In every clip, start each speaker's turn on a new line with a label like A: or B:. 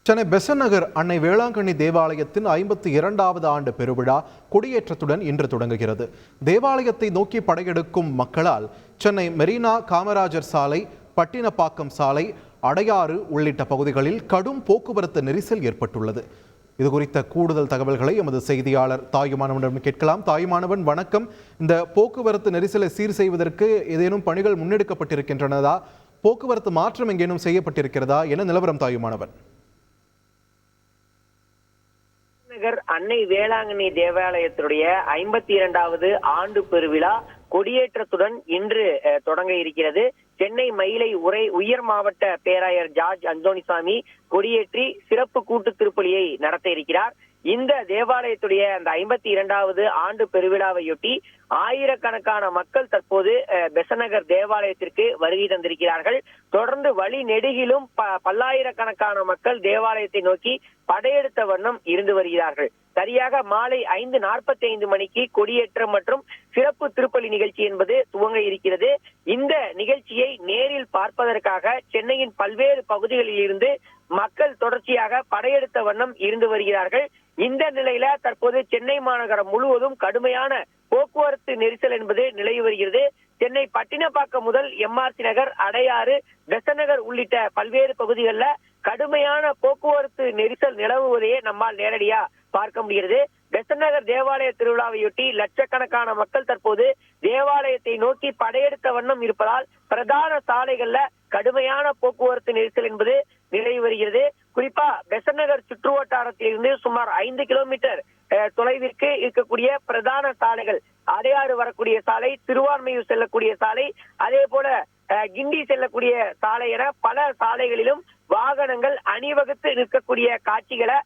A: சென்னை பெசன்ட் நகர் அன்னை வேளாங்கண்ணி தேவாலயத்தின் 52வது ஆண்டு பெருவிழா கொடியேற்றத்துடன் இன்று தொடங்குகிறது. தேவாலயத்தை நோக்கி படையெடுக்கும் மக்களால் சென்னை மெரினா, காமராஜர் சாலை, பட்டினப்பாக்கம் சாலை, அடையாறு உள்ளிட்ட பகுதிகளில் கடும் போக்குவரத்து நெரிசல் ஏற்பட்டுள்ளது. இது குறித்த கூடுதல் தகவல்களை எமது செய்தியாளர் தாயுமானவனிடம் கேட்கலாம். தாயுமானவன், வணக்கம். இந்த போக்குவரத்து நெரிசலை சீர் செய்வதற்கு ஏதேனும் பணிகள் முன்னெடுக்கப்பட்டிருக்கின்றனதா? போக்குவரத்து மாற்றம் எங்கேனும் செய்யப்பட்டிருக்கிறதா? என நிலவரம் தாயுமானவன்?
B: நகர் அன்னை வேளாங்கண்ணி தேவாலயத்துடைய 52வது ஆண்டு பெருவிழா கொடியேற்றத்துடன் இன்று தொடங்க இருக்கிறது. சென்னை மயிலை உயர் மாவட்ட பேராயர் ஜார்ஜ் அந்தோணிசாமி கொடியேற்றி சிறப்பு கூட்டு திருப்பலியை நடத்த இருக்கிறார். இந்த தேவாலயத்துடைய அந்த 52வது ஆண்டு பெருவிழாவையொட்டி ஆயிரக்கணக்கான மக்கள் தற்போது பெசன்ட் நகர் தேவாலயத்திற்கு வருகை தந்திருக்கிறார்கள். தொடர்ந்து வழி நெடுகிலும் பல்லாயிரக்கணக்கான மக்கள் தேவாலயத்தை நோக்கி படையெடுத்த வண்ணம் இருந்து வருகிறார்கள். சரியாக மாலை 5:45 மணிக்கு கொடியேற்றம் மற்றும் சிறப்பு திருப்பலி நிகழ்ச்சி என்பது துவங்க இருக்கிறது. இந்த நிகழ்ச்சியை நேரில் பார்ப்பதற்காக சென்னையின் பல்வேறு பகுதிகளில் இருந்து மக்கள் தொடர்ச்சியாக படையெடுத்த வண்ணம் இருந்து வருகிறார்கள். இந்த நிலையில தற்போது சென்னை மாநகரம் முழுவதும் கடுமையான போக்குவரத்து நெரிசல் என்பது நிலவி வருகிறது. சென்னை பட்டினப்பாக்கம் முதல் எம்ஆர்சி நகர், அடையாறு, பெசன்ட் நகர் உள்ளிட்ட பல்வேறு பகுதிகளில் கடுமையான போக்குவரத்து நெரிசல் நிலவுவதையே நம்மால் நேரடியா பார்க்க முடிகிறது. பெசன்ட் நகர் தேவாலய திருவிழாவையொட்டி லட்சக்கணக்கான மக்கள் தற்போது தேவாலயத்தை நோக்கி படையெடுத்த வண்ணம் இருப்பதால் பிரதான சாலைகள்ல கடுமையான போக்குவரத்து நெரிசல் என்பது நிலவி வருகிறது. குறிப்பா பெசன்ட் நகர் சுற்று வட்டாரத்தில் இருந்து சுமார் 5 கிலோமீட்டர் தொலைவிற்கு இருக்கக்கூடிய பிரதான சாலைகள், அடையாறு வரக்கூடிய சாலை, திருவான்மையூர் செல்லக்கூடிய சாலை, அதே போல கிண்டி செல்லக்கூடிய சாலை என பல சாலைகளிலும் வாகனங்கள் அணிவகுத்து நிற்கக்கூடிய காட்சிகளை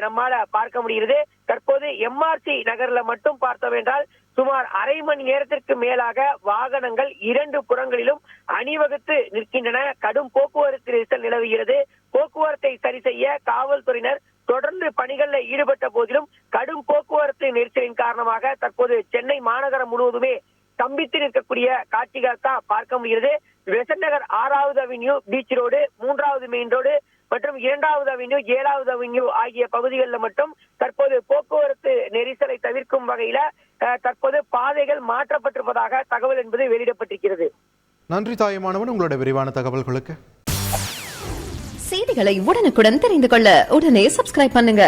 B: நம்மால பார்க்க முடிகிறது. தற்போது எம்ஆர்சி நகர்ல மட்டும் பார்த்தோம் என்றால் சுமார் அரை மணி நேரத்திற்கு மேலாக வாகனங்கள் 2 புறங்களிலும் அணிவகுத்து நிற்கின்றன. கடும் போக்குவரத்து நெரிசல் நிலவுகிறது. போக்குவரத்தை சரி செய்ய காவல்துறையினர் தொடர்ந்து பணிகளில் ஈடுபட்ட போதிலும் கடும் போக்குவரத்து நெரிசலின் காரணமாக தற்போது சென்னை மாநகரம் முழுவதுமே ஸ்தம்பித்து நிற்கக்கூடிய காட்சிகள் தான் பார்க்க முடிகிறது. பெசன்ட் நகர் 6வது அவென்யூ, பீச் ரோடு, 3வது மெயின் ரோடு மற்றும் 2வது அவென்யூ, 7வது அவென்யூ ஆகிய பகுதிகளில் மட்டும் தற்போது போக்குவரத்து நெரிசலை தவிர்க்கும் வகையில தற்போது பாதைகள் மாற்றப்பட்டிருப்பதாக தகவல் என்பது வெளியிடப்பட்டிருக்கிறது.
A: நன்றி தாயுமானவன், உங்களோட விரிவான தகவல்களுக்கு.
C: செய்திகளை உடனுக்குடன் தெரிந்து கொள்ள உடனே சப்ஸ்கிரைப் பண்ணுங்க.